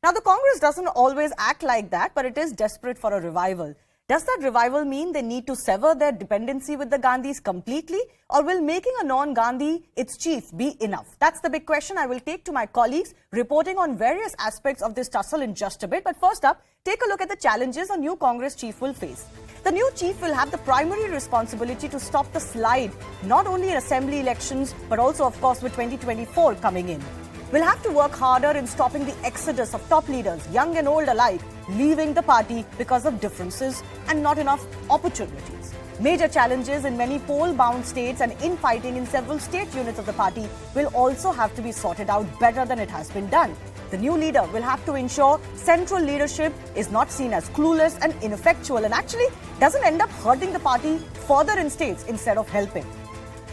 Now, the Congress doesn't always act like that, but it is desperate for a revival. Does that revival mean they need to sever their dependency with the Gandhis completely, or will making a non-Gandhi its chief be enough? That's the big question I will take to my colleagues reporting on various aspects of this tussle in just a bit. But first up, take a look at the challenges a new Congress chief will face. The new chief will have the primary responsibility to stop the slide, not only in assembly elections, but also, of course, with 2024 coming in. We'll have to work harder in stopping the exodus of top leaders, young and old alike, leaving the party because of differences and not enough opportunities. Major challenges in many poll-bound states and infighting in several state units of the party will also have to be sorted out better than it has been done. The new leader will have to ensure central leadership is not seen as clueless and ineffectual and actually doesn't end up hurting the party further in states instead of helping.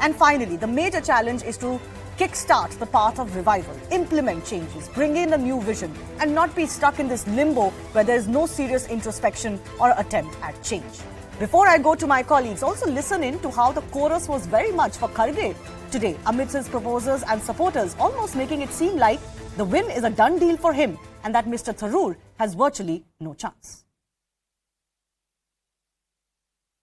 And finally, the major challenge is to kickstart the path of revival, implement changes, bring in a new vision, and not be stuck in this limbo where there is no serious introspection or attempt at change. Before I go to my colleagues, also listen in to how the chorus was very much for Kharge today, amidst his proposers and supporters, almost making it seem like the win is a done deal for him and that Mr. Tharoor has virtually no chance.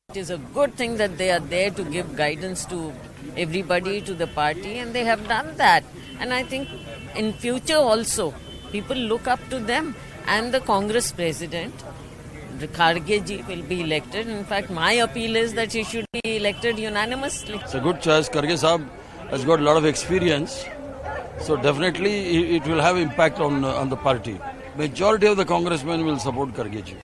It is a good thing that they are there to give guidance to everybody, to the party, and they have done that. And I think in future also, people look up to them and the Congress president. Kharge ji will be elected. In fact, my appeal is that he should be elected unanimously. It's a good choice. Kharge Sahab has got a lot of experience. So definitely it will have impact on the party. Majority of the congressmen will support Kharge ji.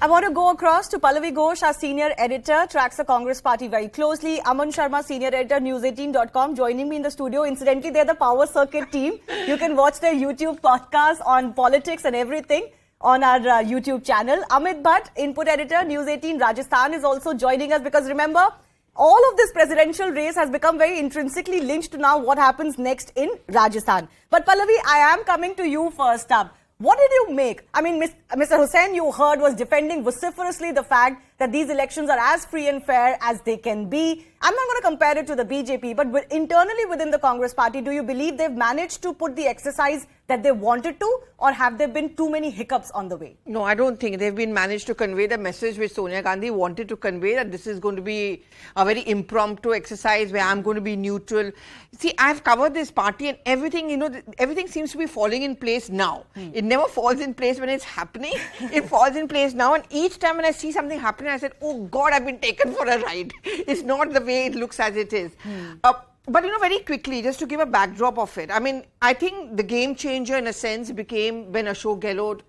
I want to go across to Pallavi Ghosh, our senior editor, tracks the Congress party very closely. Aman Sharma, senior editor, News18.com, joining me in the studio. Incidentally, they're the Power Circuit team. You can watch their YouTube podcast on politics and everything on our YouTube channel. Amit Bhatt, input editor, News18 Rajasthan, is also joining us because remember, all of this presidential race has become very intrinsically linked to now what happens next in Rajasthan. But Pallavi, I am coming to you first up. What did you make? I mean, Mr. Hussain, you heard, was defending vociferously the fact that these elections are as free and fair as they can be. I'm not going to compare it to the BJP, but internally within the Congress party, do you believe they've managed to put the exercise that they wanted to, or have there been too many hiccups on the way? No, I don't think they've been managed to convey the message which Sonia Gandhi wanted to convey, that this is going to be a very impromptu exercise where I'm going to be neutral. See, I've covered this party and everything, everything seems to be falling in place now. It never falls in place when it's happening. It falls in place now, and each time when I see something happening, I said, oh God, I've been taken for a ride. It's not the way it looks as it is. But very quickly, just to give a backdrop of it, I mean, I think the game changer in a sense became when Ashok Gehlot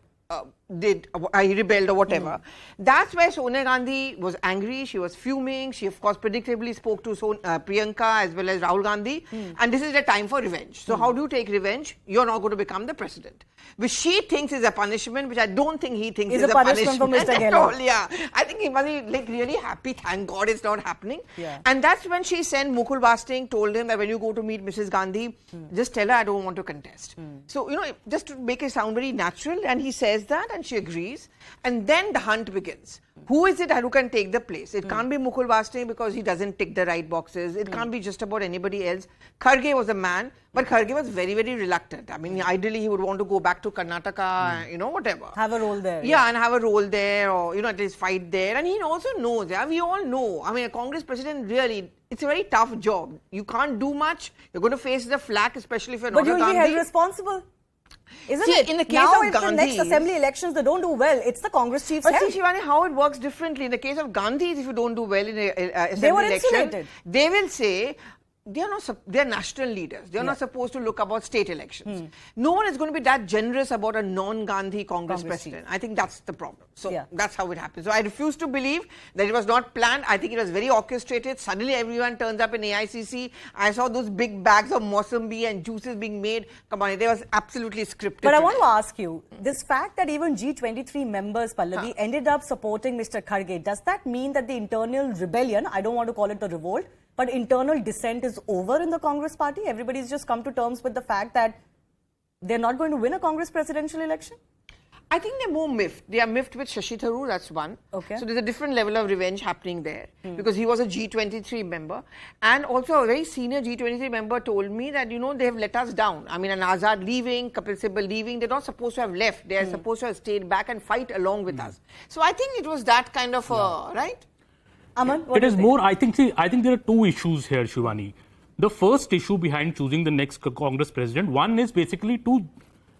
he rebelled or whatever. That's where Sonia Gandhi was angry, she was fuming, she of course predictably spoke to Priyanka as well as Rahul Gandhi, and this is the time for revenge. So how do you take revenge? You're not going to become the president. Which she thinks is a punishment, which I don't think he thinks is a punishment for Mr. Gehlot. Yeah, I think he must be really happy, thank God it's not happening. Yeah. And that's when she sent Mukul Basting, told him that when you go to meet Mrs. Gandhi, just tell her I don't want to contest. So, just to make it sound very natural, and he says that and she agrees, and then the hunt begins. Who is it who can take the place? It can't be Mukul Basting because he doesn't tick the right boxes. It can't be just about anybody else. Kharge was a man, but Kharge was very, very reluctant. I mean, ideally he would want to go back to Karnataka, whatever. Have a role there. Yeah, and have a role there, or, at least fight there. And he also knows, we all know. I mean, a Congress president really, it's a very tough job. You can't do much. You're going to face the flak, especially if you're not a Gandhi. But you'll be held responsible. Isn't it? In the case now, of if Gandhi, the next assembly elections they don't do well, it's the Congress chief's But head. see, Shivani, how it works differently. In the case of Gandhis, if you don't do well in an assembly They were election, insulated. they will say, they're national leaders. They're not supposed to look about state elections. No one is going to be that generous about a non-Gandhi Congress president. I think that's the problem. So that's how it happens. So I refuse to believe that it was not planned. I think it was very orchestrated. Suddenly everyone turns up in AICC. I saw those big bags of Mossambi and juices being made. Come on, they was absolutely scripted. But I want to ask you, this fact that even G23 members, Pallavi, ended up supporting Mr. Kharge, does that mean that the internal rebellion, I don't want to call it a revolt, but internal dissent is over in the Congress party? Everybody's just come to terms with the fact that they're not going to win a Congress presidential election? I think they're more miffed. They are miffed with Shashi Tharoor, that's one. Okay. So there's a different level of revenge happening there because he was a G23 member. And also a very senior G23 member told me that, they have let us down. I mean, an Azad leaving, Kapil Sibal leaving, they're not supposed to have left. They are supposed to have stayed back and fight along with us. So I think it was that kind of, right? Aman, what It do you is think? more, I think there are two issues here, Shivani. The first issue behind choosing the next Congress president, one is basically to,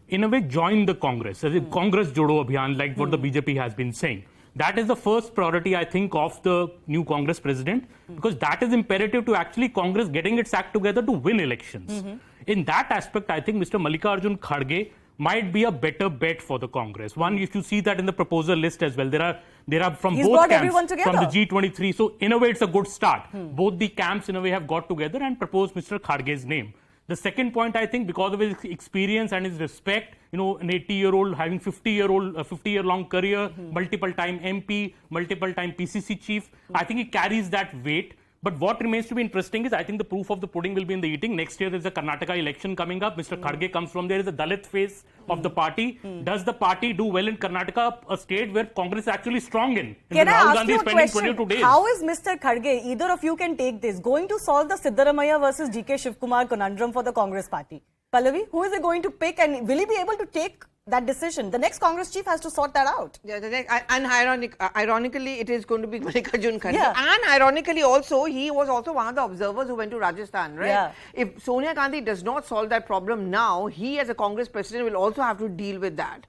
in a way, join the Congress, as in Congress Jodo Abhiyan, like what the BJP has been saying. That is the first priority, I think, of the new Congress president, because that is imperative to actually Congress getting its act together to win elections. In that aspect, I think Mr. Mallikarjun Kharge might be a better bet for the Congress. One, if you see that in the proposal list as well, there are from He's both brought camps, everyone from the together. G23. So in a way, it's a good start. Both the camps in a way have got together and proposed Mr. Kharge's name. The second point, I think, because of his experience and his respect, an 80-year-old having 50-year-long career, multiple time MP, multiple time PCC chief, I think he carries that weight. But what remains to be interesting is, I think the proof of the pudding will be in the eating. Next year, there's a Karnataka election coming up. Mr. Kharge comes from there, is a Dalit face of the party. Does the party do well in Karnataka, a state where Congress is actually strong in? Can I Rahul ask Gandhi you is a spending question? 22 days. How is Mr. Kharge, either of you can take this, going to solve the Siddaramaiah versus DK Shivkumar conundrum for the Congress party? Pallavi, who is he going to pick and will he be able to take that decision? The next Congress chief has to sort that out. Yeah, and ironically, it is going to be Mallikarjun Kharge. Yeah. And ironically also, he was also one of the observers who went to Rajasthan, right? Yeah. If Sonia Gandhi does not solve that problem now, he as a Congress president will also have to deal with that.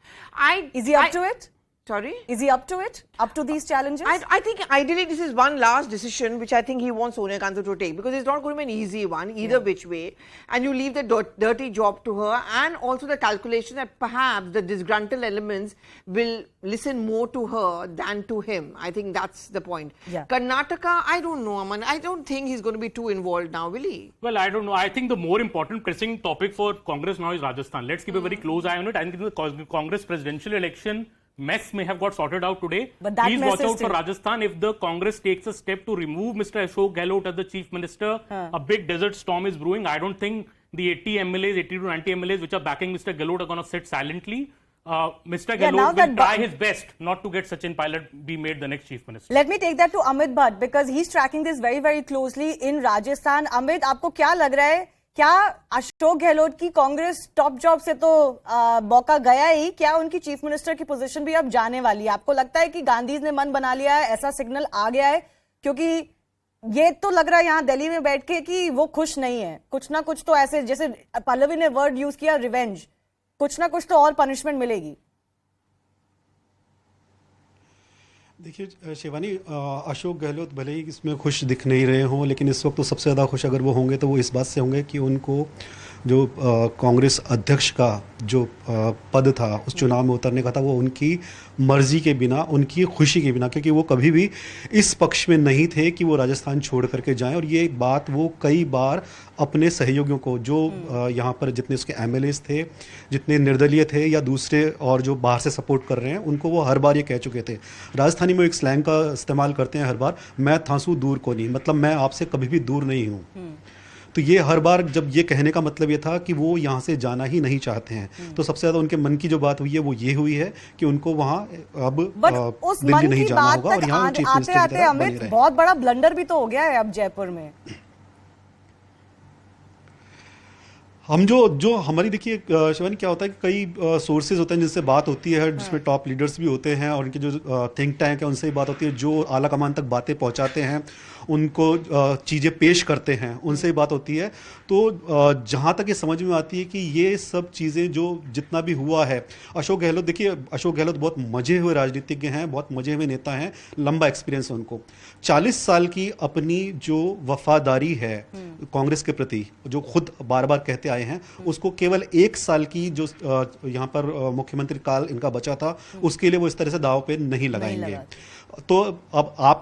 Is he up to it? Sorry? Is he up to it? Up to these challenges? I think ideally this is one last decision which I think he wants Sonia Gandhi to take, because it's not going to be an easy one either which way, and you leave the dirty job to her, and also the calculation that perhaps the disgruntled elements will listen more to her than to him. I think that's the point. Yeah. Karnataka, I don't know, Aman. I don't think he's going to be too involved now, will he? Well, I don't know. I think the more important pressing topic for Congress now is Rajasthan. Let's keep a very close eye on it. I think the Congress presidential election mess may have got sorted out today. But that Please mess watch is out for still- Rajasthan. If the Congress takes a step to remove Mr. Ashok Gehlot as the chief minister, a big desert storm is brewing. I don't think the 80 to 90 MLAs which are backing Mr. Gehlot are going to sit silently. Mr. Yeah, now Gehlot that will try his best not to get Sachin Pilot be made the next chief minister. Let me take that to Amit Bhatt because he's tracking this very, very closely in Rajasthan. Amit, आपको क्या लग रहा है? क्या अशोक गहलोत की Congress top job से तो मौका गया ही, क्या उनकी चीफ मिनिस्टर की पोजीशन भी अब जाने वाली है? आपको लगता है कि गांधीज ने मन बना लिया है, ऐसा सिग्नल आ गया है? क्योंकि ये तो लग रहा है यहाँ दिल्ली में बैठ के कि वो खुश नहीं है, कुछ ना कुछ तो ऐसे, जैसे पल्लवी ने वर्ड यूज किया रिवेंज, कुछ ना कुछ तो और पनिशमेंट मिलेगी. देखिए शिवानी, अशोक गहलोत भले ही इसमें खुश दिख नहीं रहे हों, लेकिन इस वक्त तो सबसे ज़्यादा खुश अगर वो होंगे तो वो इस बात से होंगे कि उनको जो कांग्रेस अध्यक्ष का जो पद था उस चुनाव में उतरने का था, वो उनकी मर्जी के बिना, उनकी खुशी के बिना, क्योंकि वो कभी भी इस पक्ष में नहीं थे कि वो राजस्थान छोड़ करके जाएं. और ये बात वो कई बार अपने सहयोगियों को, जो यहाँ पर जितने उसके एमएलएस थे, जितने निर्दलीय थे या दूसरे और जो बाहर से सपोर्ट कर रहे हैं, उनको वो हर बार ये कह चुके थे. राजस्थानी में एक स्लैंग का इस्तेमाल करते हैं हर बार, मैं थांसू दूर को नहीं, मतलब मैं आपसे कभी भी दूर नहीं हूँ. तो ये हर बार जब ये कहने का मतलब ये था कि वो यहाँ से जाना ही नहीं चाहते हैं. तो सबसे ज़्यादा उनके मन की जो बात हुई है वो ये हुई है कि उनको वहाँ अब बट उस दिल्ली मन नहीं की जाना बात होगा और यहाँ तक चीफ आते मिनिस्टर की आते तरह बने अमित रहे. बहुत बड़ा ब्लंडर भी तो हो गया है अब जयपुर में. हम जो हमारी, देखिए शिवानी, क्या होता है कि कई सोर्सेज होते हैं जिनसे बात होती है, जिसमें टॉप लीडर्स भी होते हैं और उनके जो थिंक टैंक है उनसे भी बात होती है, जो आला कमान तक बातें पहुंचाते हैं, उनको चीज़ें पेश करते हैं, उनसे ही बात होती है. तो जहाँ तक ये समझ में आती है कि ये सब चीज़ें जो जितना भी हुआ है, अशोक गहलोत, देखिए अशोक गहलोत बहुत मजे हुए राजनीतिज्ञ हैं, बहुत मजे हुए नेता हैं, लंबा एक्सपीरियंस है उनको. 40 साल की अपनी जो वफादारी है कांग्रेस के प्रति, जो खुद बार बार कहते आए हैं, उसको केवल 1 साल की जो यहाँ पर मुख्यमंत्री काल इनका बचा था, उसके लिए वो इस तरह से दाव पे नहीं लगाएंगे. तो अब आप